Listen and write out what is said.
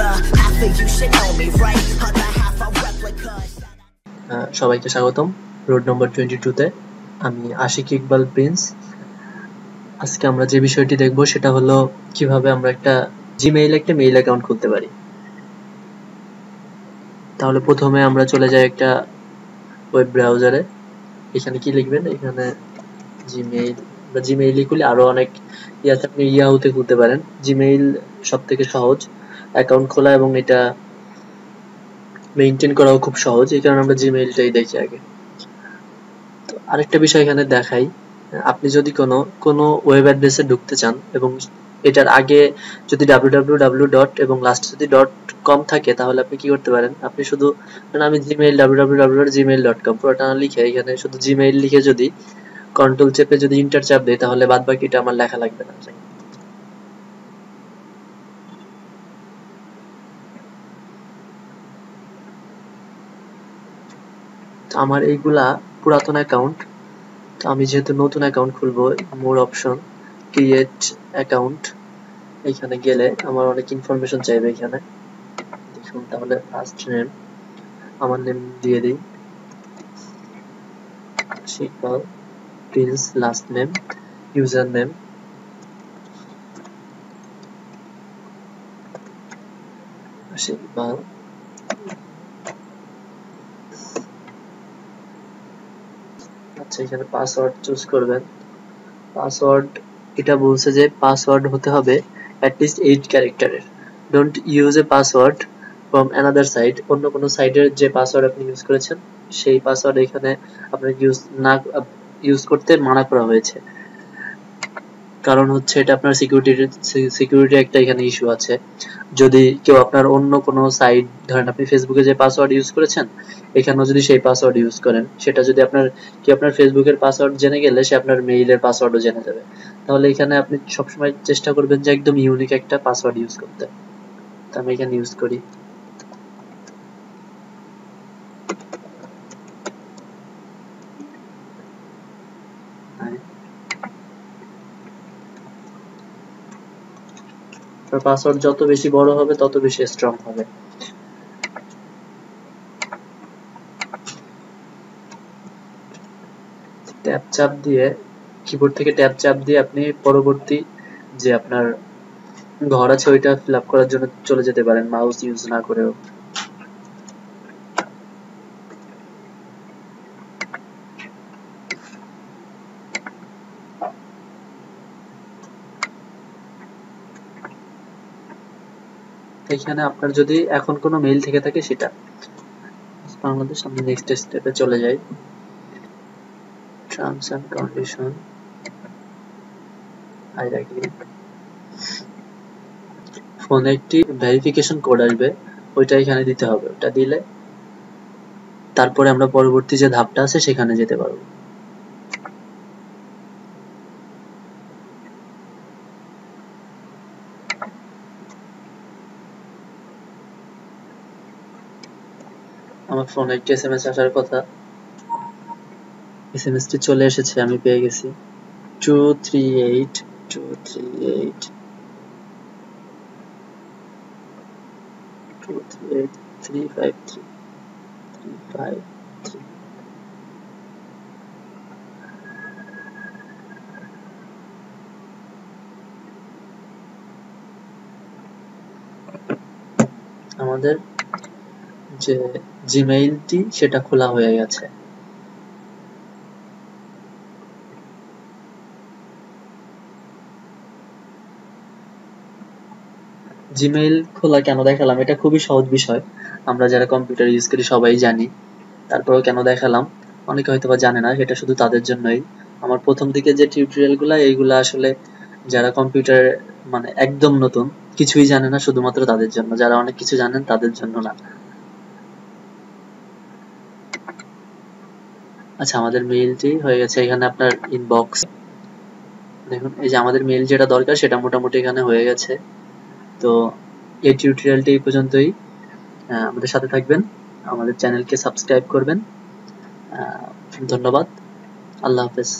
replica. Half of you should know me, right? Other half a replica. সবাইকে স্বাগতম road number 22 তে। আমি Ashiq Iqbal Prince. আজকে আমরা যে বিষয়টি দেখব সেটা হলো কিভাবে আমরা একটা জিমেইল একটা মেইল অ্যাকাউন্ট খুলতে পারি। তাহলে প্রথমে আমরা চলে যাই একটা ওয়েব ব্রাউজারে। এখানে কি লিখবেন, এখানে জিমেইল বা জিমেইলই খুলে আরো অনেক আছে, আপনি ইয়াহুতে খুলতে পারেন। জিমেইল সবথেকে সহজ অ্যাকাউন্ট খোলা এবং এটা মেইনটেইন করাও খুব সহজ, এই কারণে আমরা জিমেইলটাই দেখি আগে। তো আরেকটা বিষয় এখানে দেখাই, আপনি যদি কোনো ওয়েব অ্যাড্রেসে ঢুকতে চান এবং এটার আগে যদি www ডট এবং লাস্ট যদি .com থাকে, তাহলে আপনি কি করতে পারেন, আপনি শুধু আমি জিমেইল www.gmail.com পুরোটা না লিখে এখানে শুধু জিমেইল লিখে যদি কন্ট্রোল চেপে যদি ইন্টার চাপ দেই, তাহলে বাদ বাকিটা আমার লেখা লাগবে না। আমার এইগুলা পুরাতন অ্যাকাউন্ট, তো আমি যেহেতু নতুন অ্যাকাউন্ট খুলবো, মোর অপশন ক্রিয়েট অ্যাকাউন্ট, এখানে গেলে আমার অনেক ইনফরমেশন চাইবে। এখানে দেখুন, তাহলে ফার্স্ট নেম আমার নেম দিয়ে দিই Shikpal Prince, last name, user name Shikpal, আচ্ছা এখানে পাসওয়ার্ড চুজ করবেন। পাসওয়ার্ড এটা বলছে যে পাসওয়ার্ড হতে হবে অ্যাটলিস্ট 8 ক্যারেক্টারের। Don't use a password from another site, অন্য কোনো সাইটের যে পাসওয়ার্ড আপনি ইউজ করেছেন সেই পাসওয়ার্ড এখানে আপনার ইউজ করতে মানা করা হয়েছে। কারণ হচ্ছে এটা আপনার সিকিউরিটি একটা এখানে ইস্যু আছে। যদি কেউ আপনার অন্য কোনো সাইট, ধরেন আপনি ফেসবুকে যে পাসওয়ার্ড ইউজ করেছেন এখানেও যদি সেই পাসওয়ার্ড ইউজ করেন, সেটা যদি আপনার ফেসবুকের পাসওয়ার্ড জেনে গেলে সে আপনার মেইলের পাসওয়ার্ডও জেনে যাবে। তাহলে এখানে আপনি সবসময় চেষ্টা করবেন যে একদম ইউনিক একটা পাসওয়ার্ড ইউজ করতে। তো আমি এখানে ইউজ করি পাসওয়ার্ড যত বেশি বড় হবে তত বেশি স্ট্রং হবে। ট্যাব চাপ দিয়ে, কিবোর্ড থেকে ট্যাব চাপ দিয়ে আপনি পরবর্তী যে আপনার ঘর আছে ওইটা ফিল আপ করার জন্য চলে যেতে পারেন মাউস ইউজ না করেও। এখানে আপনার যদি এখন কোনো মেইল থেকে থাকে সেটা বাংলাদেশ, আমি নেক্সট স্টেপে চলে যাই। Terms and condition, I agree. ফোনে একটি ভেরিফিকেশন কোড আসবে, ওইটা এখানে দিতে হবে। ওটা দিলে তারপরে আমরা পরবর্তী যে ধাপটা আছে সেখানে যেতে পারবো। আমার ফোনে একটি এসএমএস আসার কথা, এসএমএস টি চলে এসেছে, আমি পেয়ে গেছি 238 আমাদের যে জিমেইলটি সেটা খোলা হয়ে গেছে। জিমেইল খোলা কেন দেখালাম, এটা খুবই সহজ বিষয়, আমরা যারা কম্পিউটার ইউজ করি সবাই জানি। তারপরেও কেন দেখালাম, অনেকে হয়তো বা জানে না, সেটা শুধু তাদের জন্যই। আমার প্রথম দিকে যে টিউটোরিয়ালগুলো, এইগুলা আসলে যারা কম্পিউটার মানে একদম নতুন, কিছুই জানে না, শুধুমাত্র তাদের জন্য। যারা অনেক কিছু জানেন তাদের জন্য না। আচ্ছা, আমাদের মেইলটি হয়ে গেছে। এখানে আপনার ইনবক্স দেখুন, এই যে আমাদের মেইল যেটা দরকার সেটা মোটামুটি এখানে হয়ে গেছে। তো এই টিউটোরিয়ালটি এই পর্যন্তই। আমাদের সাথে থাকবেন, আমাদের চ্যানেলকে সাবস্ক্রাইব করবেন। ধন্যবাদ, আল্লাহ হাফেজ।